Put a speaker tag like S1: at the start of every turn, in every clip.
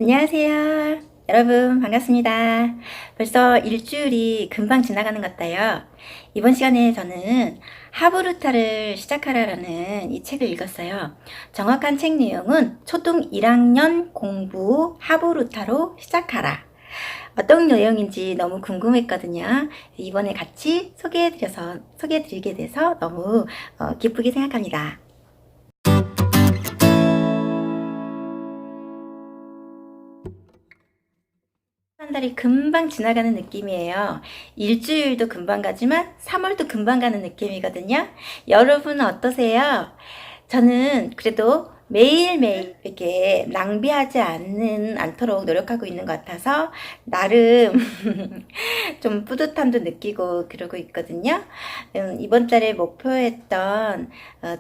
S1: 안녕하세요. 여러분 반갑습니다. 벌써 일주일이 금방 지나가는 것 같아요. 이번 시간에 저는 하부루타를 시작하라라는 이 책을 읽었어요. 정확한 책 내용은 초등 1학년 공부 하부루타로 시작하라. 어떤 내용인지 너무 궁금했거든요. 이번에 같이 소개해드리게 돼서 너무 기쁘게 생각합니다. 한 달이 금방 지나가는 느낌이에요. 일주일도 금방 가지만 3월도 금방 가는 느낌이거든요. 여러분은 어떠세요? 저는 그래도 매일매일 이렇게 낭비하지 않도록 노력하고 있는 것 같아서 나름 좀 뿌듯함도 느끼고 그러고 있거든요. 이번 달에 목표했던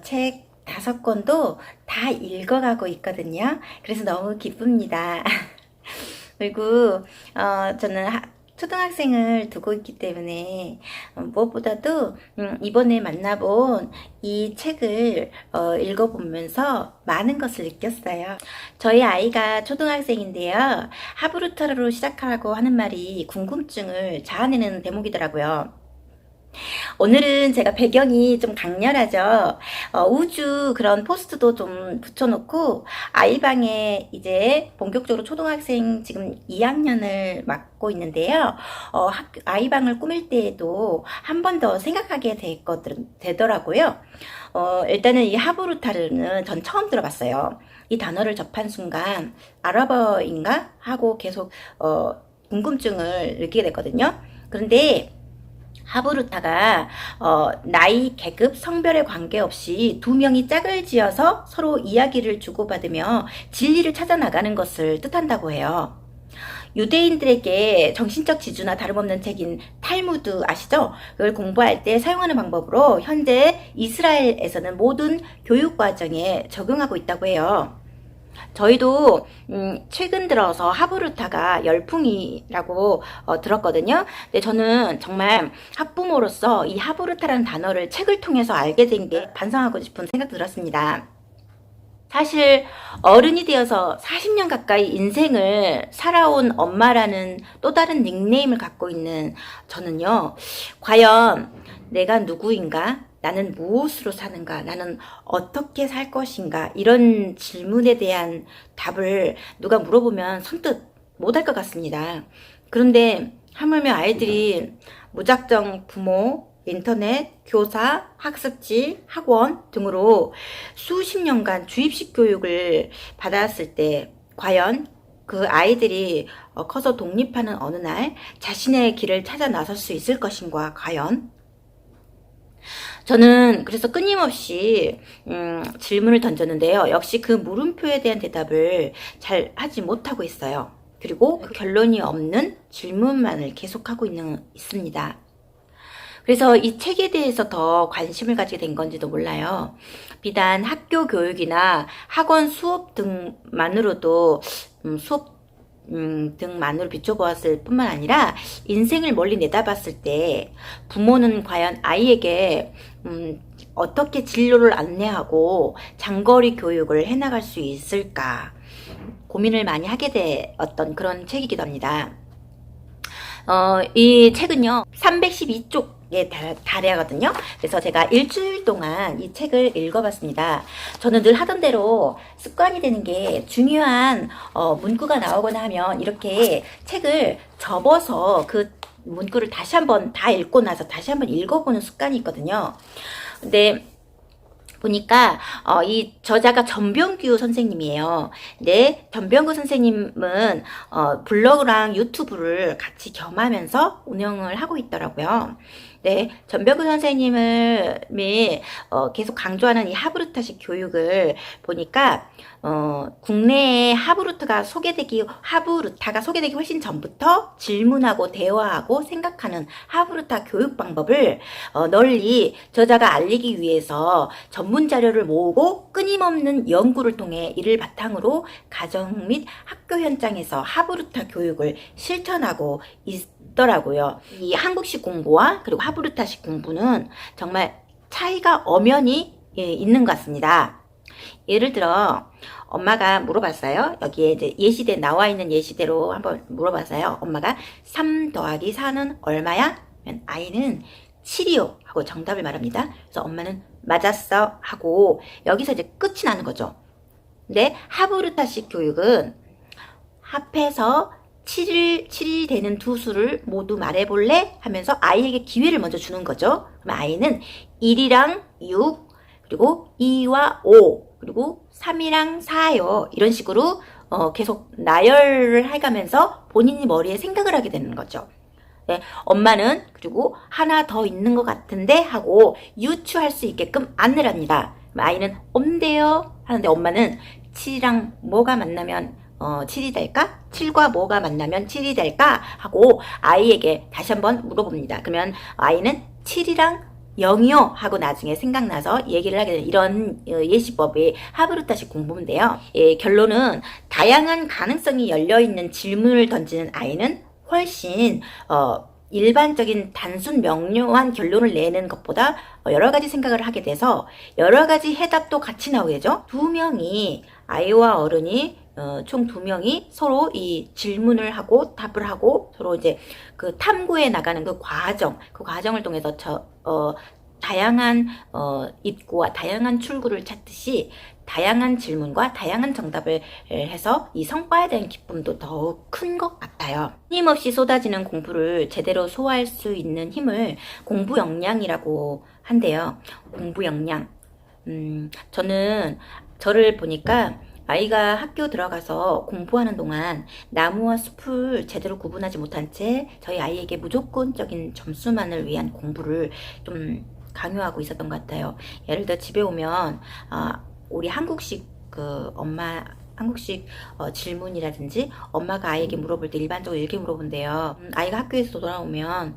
S1: 책 5권도 다 읽어가고 있거든요. 그래서 너무 기쁩니다. 그리고 저는 초등학생을 두고 있기 때문에 무엇보다도 이번에 만나본 이 책을 읽어보면서 많은 것을 느꼈어요. 저희 아이가 초등학생인데요. 하브루타로 시작하라고 하는 말이 궁금증을 자아내는 대목이더라고요. 오늘은 제가 배경이 좀 강렬하죠. 우주 그런 포스트도 좀 붙여놓고 아이방에 이제 본격적으로 초등학생 지금 2학년을 맡고 있는데요. 아이방을 꾸밀 때에도 한 번 더 생각하게 되더라고요. 일단은 이 하부루타르는 전 처음 들어봤어요. 이 단어를 접한 순간 아랍어인가 하고 계속 궁금증을 느끼게 됐거든요. 그런데 하부루타가 나이, 계급, 성별에 관계없이 두 명이 짝을 지어서 서로 이야기를 주고받으며 진리를 찾아 나가는 것을 뜻한다고 해요. 유대인들에게 정신적 지주나 다름없는 책인 탈무드 아시죠? 그걸 공부할 때 사용하는 방법으로 현재 이스라엘에서는 모든 교육 과정에 적용하고 있다고 해요. 저희도 최근 들어서 하부루타가 열풍이라고 들었거든요. 근데 저는 정말 학부모로서 이 하부루타라는 단어를 책을 통해서 알게 된 게 반성하고 싶은 생각도 들었습니다. 사실 어른이 되어서 40년 가까이 인생을 살아온 엄마라는 또 다른 닉네임을 갖고 있는 저는요, 과연 내가 누구인가? 나는 무엇으로 사는가? 나는 어떻게 살 것인가? 이런 질문에 대한 답을 누가 물어보면 선뜻 못할 것 같습니다. 그런데 하물며 아이들이 무작정 부모, 인터넷, 교사, 학습지, 학원 등으로 수십 년간 주입식 교육을 받았을 때 과연 그 아이들이 커서 독립하는 어느 날 자신의 길을 찾아 나설 수 있을 것인가 과연? 저는 그래서 끊임없이 질문을 던졌는데요. 역시 그 물음표에 대한 대답을 잘 하지 못하고 있어요. 그리고 그 결론이 없는 질문만을 계속하고 있습니다. 그래서 이 책에 대해서 더 관심을 가지게 된 건지도 몰라요. 비단 학교 교육이나 학원 수업 등만으로도 등만으로 비춰보았을 뿐만 아니라 인생을 멀리 내다봤을 때 부모는 과연 아이에게 어떻게 진로를 안내하고 장거리 교육을 해나갈 수 있을까 고민을 많이 하게 되었던 그런 책이기도 합니다. 이 책은요 312쪽에 달하거든요. 그래서 제가 일주일 동안 이 책을 읽어봤습니다. 저는 늘 하던 대로 습관이 되는 게 중요한 문구가 나오거나 하면 이렇게 책을 접어서 그 문구를 다시 한번 다 읽고 나서 다시 한번 읽어보는 습관이 있거든요. 근데 보니까 이 저자가 전병규 선생님이에요. 네, 전병규 선생님은 블로그랑 유튜브를 같이 겸하면서 운영을 하고 있더라고요. 네, 전병규 선생님이 계속 강조하는 이 하브루타식 교육을 보니까 국내에 하브루타가 소개되기 훨씬 전부터 질문하고 대화하고 생각하는 하브루타 교육 방법을 널리 저자가 알리기 위해서 전문 자료를 모으고 끊임없는 연구를 통해 이를 바탕으로 가정 및 학교 현장에서 하브루타 교육을 실천하고 있더라고요. 이 한국식 공부와 그리고 하브루타식 공부는 정말 차이가 엄연히 있는 것 같습니다. 예를 들어 엄마가 물어봤어요. 여기에 이제 예시대 나와 있는 예시대로 한번 물어봤어요. 엄마가 3 더하기 4는 얼마야? 그러면 아이는 7이요 하고 정답을 말합니다. 그래서 엄마는 맞았어 하고 여기서 이제 끝이 나는 거죠. 근데 하브르타식 교육은 합해서 7이 되는 두 수를 모두 말해볼래? 하면서 아이에게 기회를 먼저 주는 거죠. 그럼 아이는 1이랑 6, 그리고 2와 5, 그리고 3이랑 4요. 이런 식으로 계속 나열을 해가면서 본인이 머리에 생각을 하게 되는 거죠. 네, 엄마는 그리고 하나 더 있는 것 같은데 하고 유추할 수 있게끔 안내를 합니다. 아이는 없는데요 하는데 엄마는 7이랑 뭐가 만나면 7이 될까? 7과 뭐가 만나면 7이 될까? 하고 아이에게 다시 한번 물어봅니다. 그러면 아이는 7이랑 0이요 하고 나중에 생각나서 얘기를 하게 되는 이런 예시법이 하브르타식 공부인데요. 예, 결론은 다양한 가능성이 열려있는 질문을 던지는 아이는 훨씬 일반적인 단순 명료한 결론을 내는 것보다 여러 가지 생각을 하게 돼서 여러 가지 해답도 같이 나오겠죠. 두 명이 아이와 어른이 총 2명이 서로 이 질문을 하고 답을 하고 서로 이제 그 탐구해 나가는 그 과정을 통해서 다양한 입구와 다양한 출구를 찾듯이 다양한 질문과 다양한 정답을 해서 이 성과에 대한 기쁨도 더욱 큰 것 같아요. 끊임없이 쏟아지는 공부를 제대로 소화할 수 있는 힘을 공부 역량이라고 한대요. 공부 역량. 저는 저를 보니까 아이가 학교 들어가서 공부하는 동안 나무와 숲을 제대로 구분하지 못한 채 저희 아이에게 무조건적인 점수만을 위한 공부를 좀 강요하고 있었던 것 같아요. 예를 들어 집에 오면 우리 한국식 한국식 질문이라든지 엄마가 아이에게 물어볼 때 일반적으로 이렇게 물어본대요. 아이가 학교에서 돌아오면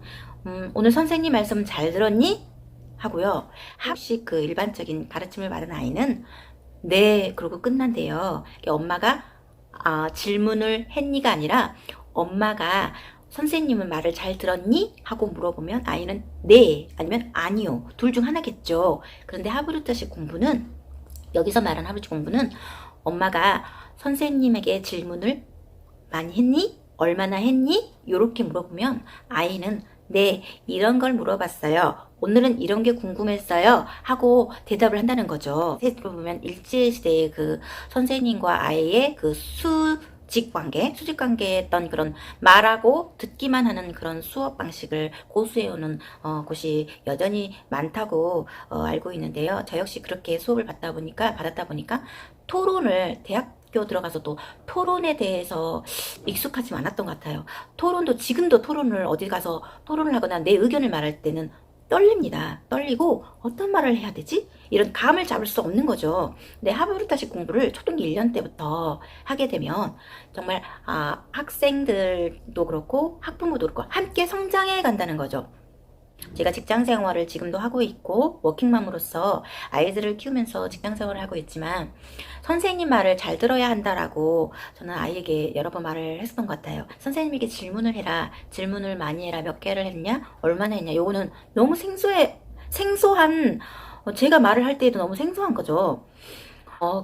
S1: 오늘 선생님 말씀 잘 들었니? 하고요. 한국식 그 일반적인 가르침을 받은 아이는 네 그러고 끝난대요. 엄마가 질문을 했니가 아니라 엄마가 선생님은 말을 잘 들었니? 하고 물어보면 아이는 네 아니면 아니요 둘 중 하나겠죠. 그런데 하브르타식 공부는 여기서 말하는 하브르타식 공부는 엄마가 선생님에게 질문을 많이 했니? 얼마나 했니? 이렇게 물어보면 아이는 네 이런 걸 물어봤어요. 오늘은 이런 게 궁금했어요 하고 대답을 한다는 거죠. 보면 일제시대의 그 선생님과 아이의 그 수직 관계했던 그런 말하고 듣기만 하는 그런 수업 방식을 고수해오는 곳이 여전히 많다고 알고 있는데요. 저 역시 그렇게 수업을 받았다 보니까 토론을 대학교 들어가서도 토론에 대해서 익숙하지 않았던 것 같아요. 토론도 지금도 토론을 어디 가서 토론을 하거나 내 의견을 말할 때는 떨립니다. 떨리고 어떤 말을 해야 되지? 이런 감을 잡을 수 없는 거죠. 근데 하브르타식 공부를 초등기 1년 때부터 하게 되면 정말 학생들도 그렇고 학부모도 그렇고 함께 성장해 간다는 거죠. 제가 직장 생활을 지금도 하고 있고 워킹맘으로서 아이들을 키우면서 직장 생활을 하고 있지만 선생님 말을 잘 들어야 한다라고 저는 아이에게 여러 번 말을 했었던 것 같아요. 선생님에게 질문을 해라. 질문을 많이 해라. 몇 개를 했냐? 얼마나 했냐? 요거는 너무 생소한 제가 말을 할 때에도 너무 생소한 거죠.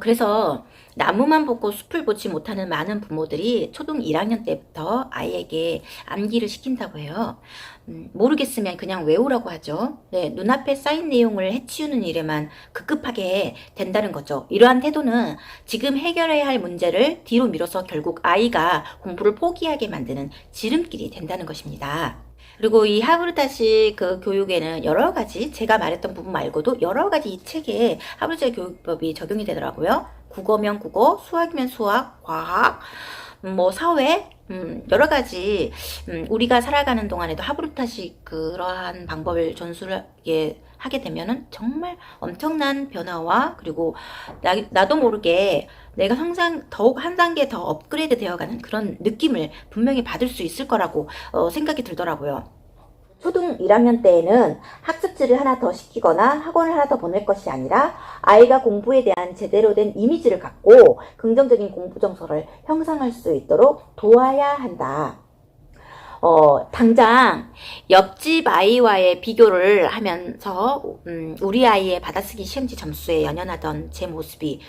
S1: 그래서 나무만 보고 숲을 보지 못하는 많은 부모들이 초등 1학년 때부터 아이에게 암기를 시킨다고 해요. 모르겠으면 그냥 외우라고 하죠. 네, 눈앞에 쌓인 내용을 해치우는 일에만 급급하게 된다는 거죠. 이러한 태도는 지금 해결해야 할 문제를 뒤로 미뤄서 결국 아이가 공부를 포기하게 만드는 지름길이 된다는 것입니다. 그리고 이 하브르타식 그 교육에는 여러 가지 제가 말했던 부분 말고도 여러 가지 이 책에 하브르타식 교육법이 적용이 되더라고요. 국어면 국어, 수학이면 수학, 과학, 사회, 여러 가지 우리가 살아가는 동안에도 하브르타식 그러한 방법을 전수를 하게 되면은 정말 엄청난 변화와 그리고 나도 모르게 내가 더욱 한 단계 더 업그레이드 되어가는 그런 느낌을 분명히 받을 수 있을 거라고 생각이 들더라고요. 초등 1학년 때에는 학습지를 하나 더 시키거나 학원을 하나 더 보낼 것이 아니라 아이가 공부에 대한 제대로 된 이미지를 갖고 긍정적인 공부 정서를 형성할 수 있도록 도와야 한다. 당장 옆집 아이와의 비교를 하면서 우리 아이의 받아쓰기 시험지 점수에 연연하던 제 모습이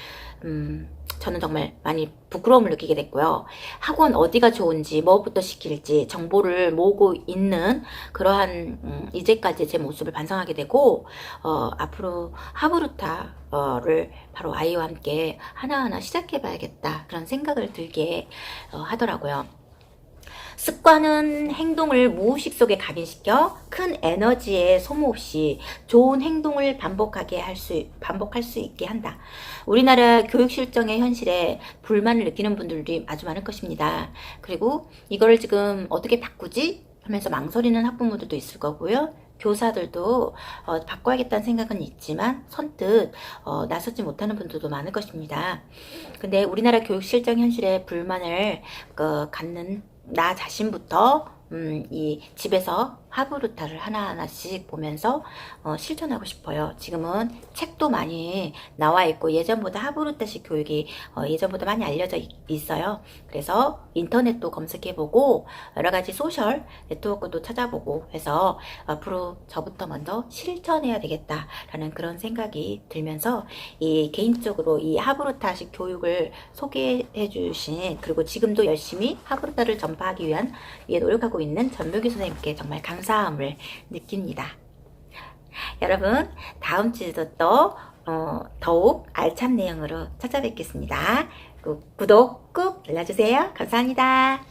S1: 저는 정말 많이 부끄러움을 느끼게 됐고요. 학원 어디가 좋은지 뭐부터 시킬지 정보를 모으고 있는 그러한 이제까지 제 모습을 반성하게 되고 앞으로 하브루타를 바로 아이와 함께 하나하나 시작해 봐야겠다 그런 생각을 들게 하더라고요. 습관은 행동을 무의식 속에 각인시켜 큰 에너지의 소모 없이 좋은 행동을 반복할 수 있게 한다. 우리나라 교육 실정의 현실에 불만을 느끼는 분들이 아주 많을 것입니다. 그리고 이거를 지금 어떻게 바꾸지? 하면서 망설이는 학부모들도 있을 거고요. 교사들도 바꿔야겠다는 생각은 있지만 선뜻 나서지 못하는 분들도 많을 것입니다. 근데 우리나라 교육 실정 현실에 불만을 갖는 나 자신부터 이 집에서 하브루타를 하나하나씩 보면서 실천하고 싶어요. 지금은 책도 많이 나와 있고 예전보다 하브루타식 교육이 예전보다 많이 알려져 있어요. 그래서 인터넷도 검색해보고 여러 가지 소셜 네트워크도 찾아보고 해서 앞으로 저부터 먼저 실천해야 되겠다라는 그런 생각이 들면서 이 개인적으로 이 하브루타식 교육을 소개해 주신 그리고 지금도 열심히 하브루타를 전파하기 위한 노력하고 있는 전묘기 선생님께 정말 감사함을 느낍니다. 여러분 다음 주도 또 더욱 알찬 내용으로 찾아뵙겠습니다. 구독 꾹 눌러주세요. 감사합니다.